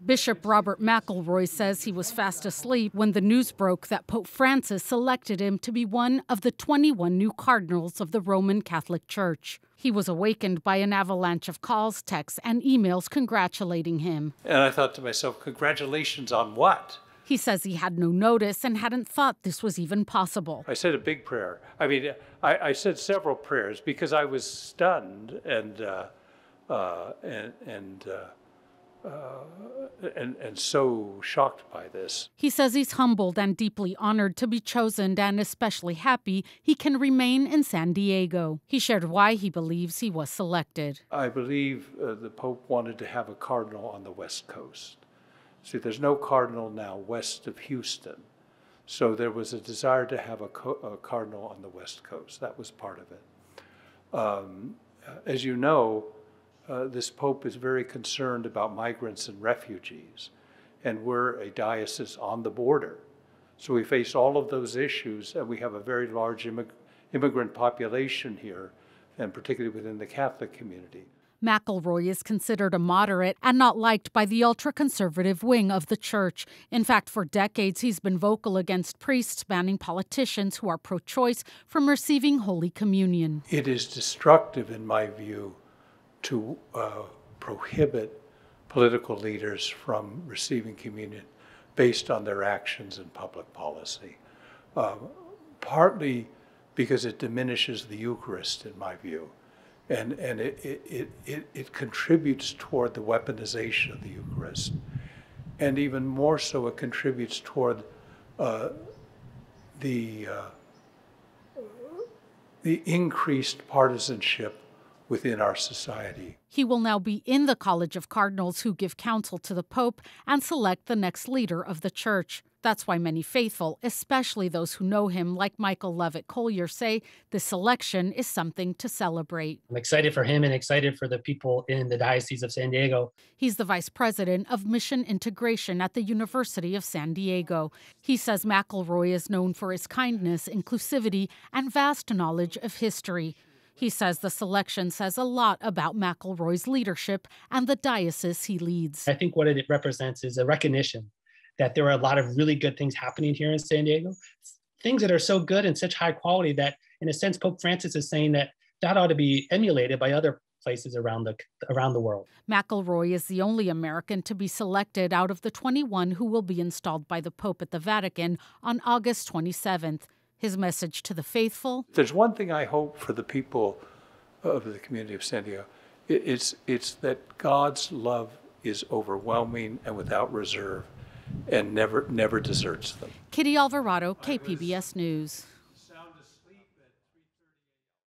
Bishop Robert McElroy says he was fast asleep when the news broke that Pope Francis selected him to be one of the 21 new cardinals of the Roman Catholic Church. He was awakened by an avalanche of calls, texts, and emails congratulating him. And I thought to myself, congratulations on what? He says he had no notice and hadn't thought this was even possible. I said a big prayer. I mean, I said several prayers because I was stunned and so shocked by this. He says he's humbled and deeply honored to be chosen and especially happy he can remain in San Diego. He shared why he believes he was selected. I believe the Pope wanted to have a cardinal on the West Coast. See, there's no cardinal now west of Houston. So there was a desire to have a cardinal on the West Coast. That was part of it. As you know, this Pope is very concerned about migrants and refugees, and we're a diocese on the border. So we face all of those issues, and we have a very large immigrant population here, and particularly within the Catholic community. McElroy is considered a moderate and not liked by the ultra-conservative wing of the church. In fact, for decades, he's been vocal against priests banning politicians who are pro-choice from receiving Holy Communion. It is destructive, in my view, to prohibit political leaders from receiving communion based on their actions in public policy, partly because it diminishes the Eucharist, in my view, and it contributes toward the weaponization of the Eucharist, and even more so, it contributes toward the increased partisanship within our society. He will now be in the College of Cardinals who give counsel to the Pope and select the next leader of the church. That's why many faithful, especially those who know him, like Michael Levitt Collier, say this selection is something to celebrate. I'm excited for him and excited for the people in the Diocese of San Diego. He's the vice president of mission integration at the University of San Diego. He says McElroy is known for his kindness, inclusivity, and vast knowledge of history. He says the selection says a lot about McElroy's leadership and the diocese he leads. I think what it represents is a recognition that there are a lot of really good things happening here in San Diego, things that are so good and such high quality that, in a sense, Pope Francis is saying that ought to be emulated by other places around the world. McElroy is the only American to be selected out of the 21 who will be installed by the Pope at the Vatican on August 27th. His message to the faithful: there's one thing I hope for the people of the community of San Diego. It's that God's love is overwhelming and without reserve and never deserts them. Kitty Alvarado, KPBS News.